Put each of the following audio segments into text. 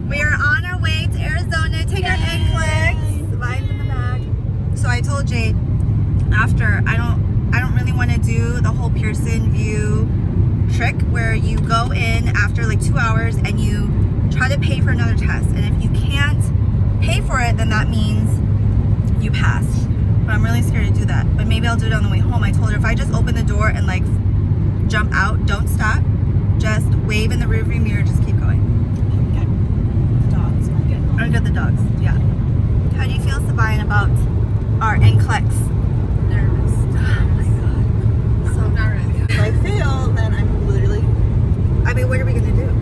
We are on our way to Arizona to take our NCLEX. Vines in the bag. So I told Jade after I don't really want to do the whole Pearson VUE trick where you go in after like 2 hours and you try to pay for another test, and if you can't pay for it, then that means you passed. But I'm really scared to do that. But maybe I'll do it on the way home. I told her if I just open the door and like jump out, don't stop, just wave in the rearview mirror, just keep going. Get the dogs. Or get the dogs, yeah. How do you feel, Sabayan, about our NCLEX? Nervous. Oh my god. So nervous. If I fail, then I'm literally... I mean, what are we gonna do?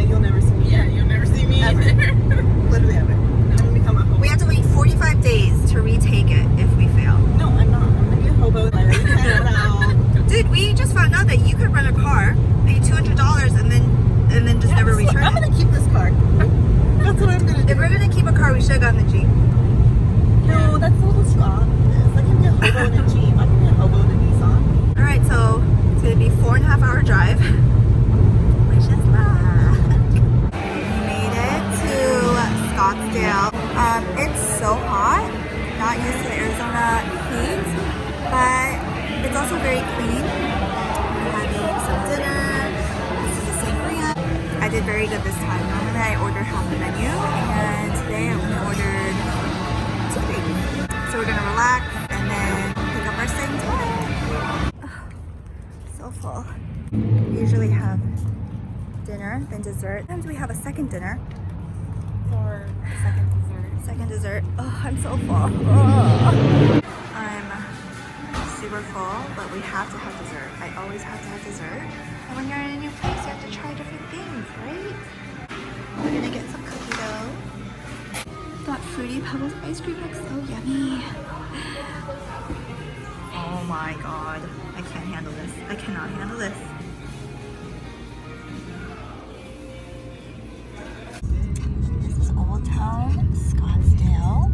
You'll never see me. Yeah, you'll never see me Ever. either. Literally ever. I'm gonna become a hobo. We have to wait 45 days to retake it if we fail. No, I'm not. I'm gonna be a hobo. I already planned it out. Dude, we just found out that you could rent a car, pay $200, and then just never return I'm it. gonna keep this car. That's what I'm gonna do. If we're gonna keep a car, we should have gotten the Jeep. No, that's a little too obvious. I can be a hobo in a Jeep. I can be a hobo in a Nissan. Alright, so it's gonna be 4.5-hour drive. Which is luck. We made it to Scottsdale. It's so hot. Not used to the Arizona heat, but it's also very clean. We're having some dinner. This is the sangria. I did very good this time. Normally I ordered half the menu, and today I only ordered 2 things. So we're gonna relax and then pick up our thing tomorrow. So full. We usually have dinner, then dessert. Sometimes we have a second dinner. For second dessert. Second dessert. Oh, I'm so full. Oh. I'm super full, but we have to have dessert. I always have to have dessert. And when you're in a new place, you have to try different things, right? We're gonna get some cookie dough. That Fruity Pebbles ice cream looks so yummy. Oh my god. I can't handle this. I cannot handle this. This is Old Town Scottsdale.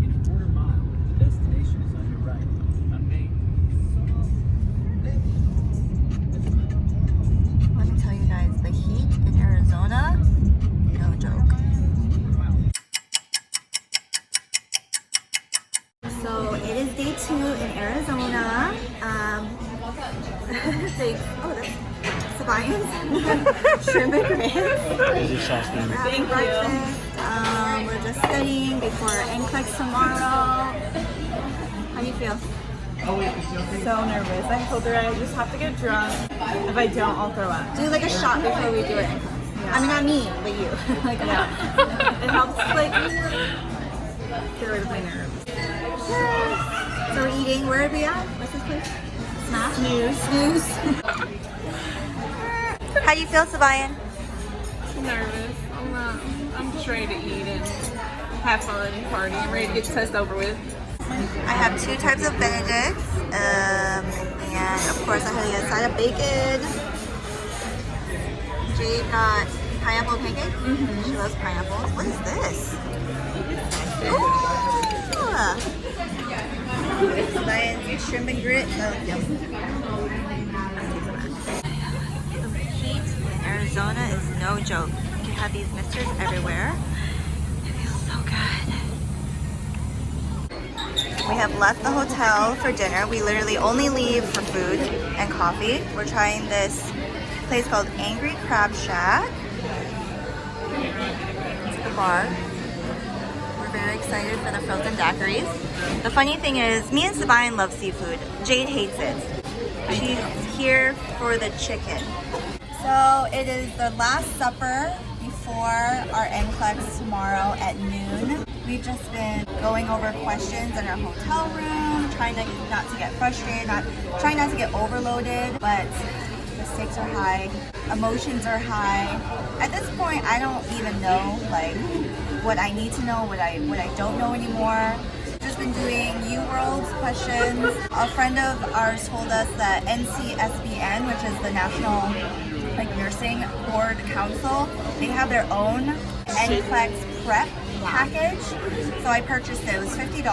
In a quarter mile, the destination is on your right. On Main. Let me tell you guys, the heat in Arizona, no joke. So it is day 2 in Arizona. Oh, that's Sabayan's shrimp and grits. We're having breakfast. We're just studying before NCLEX tomorrow. How do you feel? So nervous. I told her I just have to get drunk. If I don't, I'll throw up. Do like a shot before we do it. Yeah. I mean, not me, but you. Like, Yeah. It helps like get rid of my nerves. So we're eating. Where are we at? What's this place? Smash? Snooze. How do you feel, Sabayan? Nervous. I'm just ready to eat and have fun and party. I'm ready to get the test over with. I have 2 types of Benedicts, and of course I had to get a side of bacon. Jade got pineapple pancakes. She loves pineapples. What is this? Sabayan's shrimp and grits. Oh, yum. The heat in Arizona is no joke. You have these misters everywhere. It feels so good. We have left the hotel for dinner. We literally only leave for food and coffee. We're trying this place called Angry Crab Shack. It's the bar. We're very excited for the frozen daiquiris. The funny thing is, me and Sabayan love seafood. Jade hates it. She's here for the chicken. So it is the last supper before our NCLEX tomorrow at noon. We've just been going over questions in our hotel room, trying not to get frustrated, trying not to get overloaded, but the stakes are high, emotions are high. At this point, I don't even know like what I need to know, what I don't know anymore. Just been doing UWorld questions. A friend of ours told us that NCSBN, which is the National Nursing Board Council, they have their own NCLEX prep package. So I purchased it. It was $50,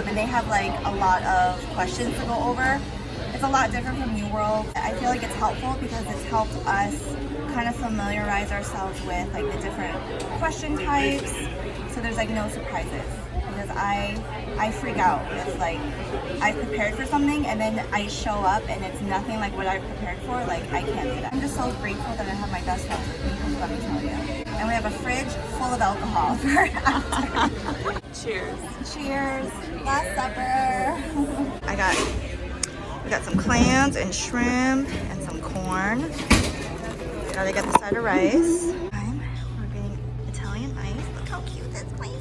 and they have like a lot of questions to go over. It's a lot different from UWorld. I feel like it's helpful because it's helped us kind of familiarize ourselves with like the different question types, so there's like no surprises. Because I freak out if like I've prepared for something and then I show up and it's nothing like what I've prepared for. Like I can't do that. I'm just so grateful that I have my best friends with me. Let me tell you. And we have a fridge full of alcohol for after. Cheers. Cheers. Last supper. We got some clams and shrimp and some corn. Gotta get the side of rice. We're getting Italian ice. Look how cute this place is.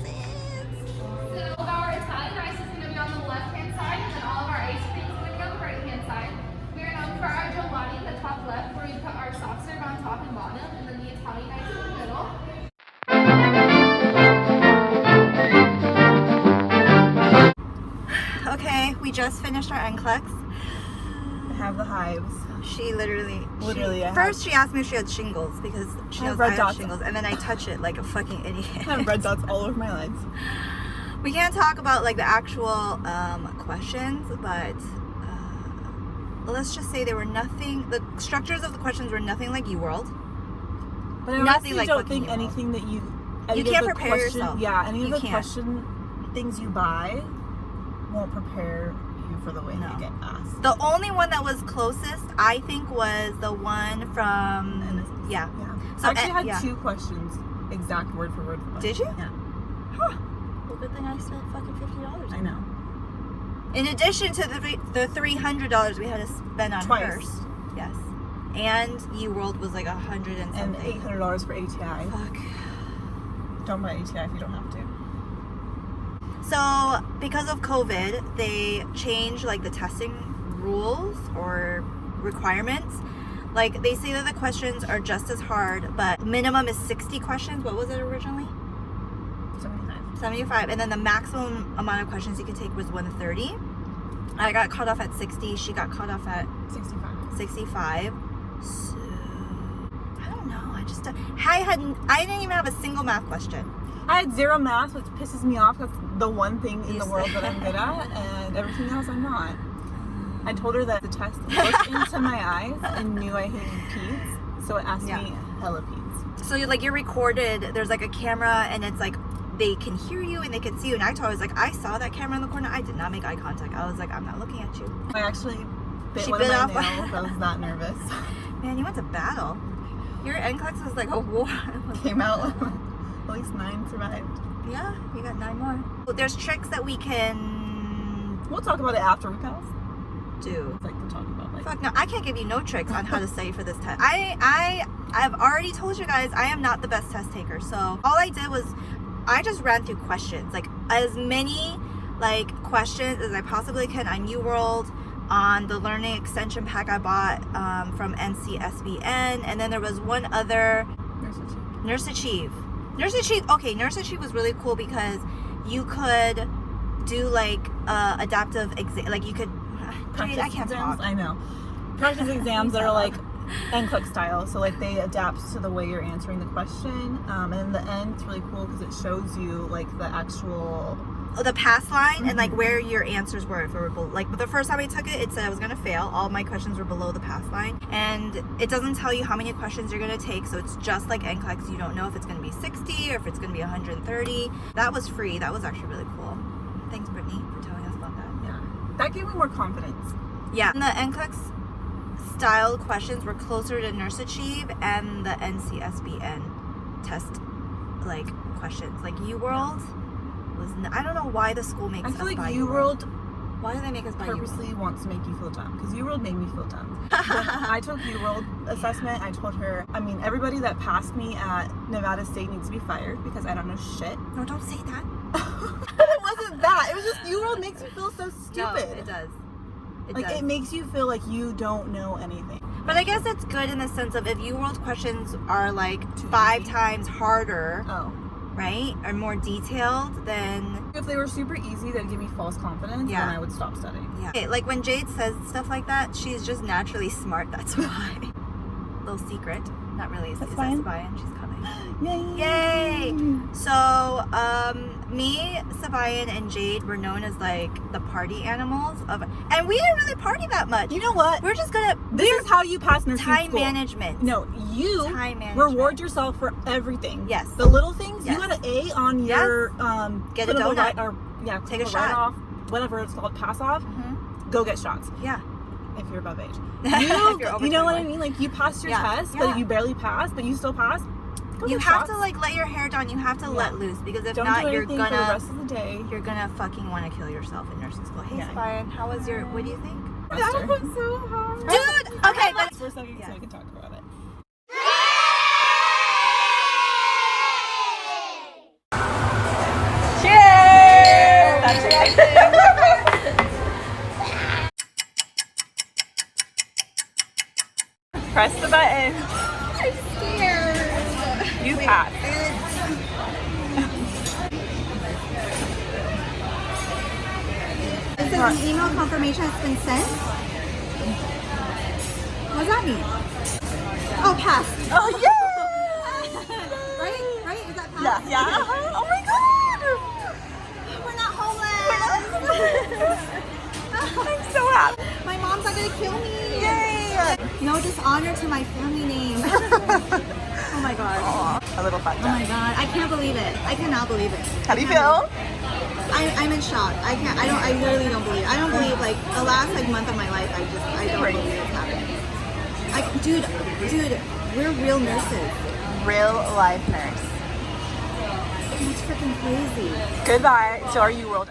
So our Italian ice is going to be on the left-hand side, and then all of our ice cream is going to be on the right-hand side. We are known for our gelati in the top left, where we put our soft serve on top and bottom, and then the Italian ice in the middle. Okay, we just finished our NCLEX. I have the hives. She literally, I first she asked me if she had shingles because she knows red I have dots. shingles, and then I touch it like a fucking idiot. I have red dots all over my legs. We can't talk about like the actual questions, but let's just say they were nothing. The structures of the questions were nothing like UWorld. But I Nothing honestly like don't fucking think UWorld. anything that you can't prepare yourself. Yeah, any of You the can't. question things you buy won't prepare you for the way No. that you get asked. The only one that was closest, I think, was the one from yeah. Yeah. So, I actually had yeah. 2 questions, exact word for word. From Did you? Yeah. Huh. Well, good thing I spent fucking $50. I know. In addition to the $300 we had to spend on Twice. hers. Yes. And UWorld was like $100 and And something. $800 for ATI. Fuck. Don't buy ATI if you don't have to. So because of COVID, they changed like the testing rules or requirements. Like they say that the questions are just as hard, but minimum is 60 questions. What was it originally? 75. And then the maximum amount of questions you could take was 130. I got cut off at 60. She got cut off at 65. So I don't know. I didn't even have a single math question. I had 0 math, which pisses me off. That's the one thing in You the world said- that I'm good at, and everything else I'm not. I told her that the test looked into my eyes and knew I hated peds, so it asked me hella peds. So you're recorded. There's like a camera, and it's like they can hear you and they can see you. And I told her, I was like, I saw that camera in the corner. I did not make eye contact. I was like, I'm not looking at you. I actually bit She one bit of off- my nails. I was that nervous. Man, you went to battle. Your NCLEX was like a war. Came out. At least 9 survived. Yeah, you got 9 more. There's tricks that we can We'll talk about it after we pass. do. It's like to talk about like. Fuck no, I can't give you no tricks on how to study for this test. I've already told you guys I am not the best test taker. So all I did was I just ran through questions, like as many like questions as I possibly can on UWorld, on the learning extension pack I bought from NCSBN, and then there was one other Nurse Achieve. Okay, Nurse Achieve was really cool because you could do like adaptive exam, like you could. Practice I can't exams? talk. I know. Practice exams that are like NCLEX style, so like they adapt to the way you're answering the question. And in the end, it's really cool because it shows you like the actual. The pass line and like where your answers were. If it were like the first time I took it, it said I was gonna fail. All my questions were below the pass line, and it doesn't tell you how many questions you're gonna take. So it's just like NCLEX. You don't know if it's gonna be 60 or if it's gonna be 130. That was free. That was actually really cool. Thanks, Brittany, for telling us about that. Yeah, that gave me more confidence. Yeah, and the NCLEX style questions were closer to Nurse Achieve and the NCSBN test like questions. Like UWorld was I don't know why the school makes I us feel like buy UWorld Why do they make us buy purposely wants to make you feel dumb because UWorld made me feel dumb. When I took UWorld assessment, I told her, I mean, everybody that passed me at Nevada State needs to be fired because I don't know shit. No, don't say that. It wasn't that. It was just UWorld makes you feel so stupid. No, it does. Like it makes you feel like you don't know anything. But I guess it's good in the sense of if UWorld questions are like 5 times harder, Oh. right, or more detailed, then If they were super easy, they'd give me false confidence, Yeah. and I would stop studying. yeah. Okay, like when Jade says stuff like that, she's just naturally smart. That's why. Little secret. Not really. That's Is fine. that Sabayan? She's coming. Yay! Yay! So, Me, Sabayan, and Jade were known as like the party animals of, and we didn't really party that much. You know what? We're just gonna. This is how you pass nursing time school. management. No, you Time management. reward yourself for everything. Yes. The little things. Yes. You got an A on your Get a clinical donut. yeah, Take a clinical shot. write-off, whatever it's called, pass off. Go get shots Yeah. if you're above age. If You, you're over you know what I 21. mean? Like you passed your Yeah. test, Yeah. but you barely passed, but you still passed. Go You get have shots. to like let your hair down. You have to let loose because if Don't not, do you're anything for the gonna rest of the day. you're gonna fucking want to kill yourself in nursing school. Hey, Yeah. Sabayan, how was your? What do you think? That was so hard. Dude. Okay, but for a second Yeah. so we can talk about it. cheers. Press the button. I'm scared. You passed. It says an email confirmation has been sent. What does that mean? Oh, pass. Oh yeah. Right? Is that pass? Yeah. Oh my god. We're not homeless. I'm so happy. My mom's not gonna kill me. Yay. No dishonor to my family name. Oh my god. A little fun. Oh my god. I can't believe it. I cannot believe it. How do you feel? I'm in shock. I literally don't believe it. I don't believe like the last like month of my life I don't believe it's happening. Dude, we're real nurses. Real life nurse. That's freaking crazy. Goodbye to our U World.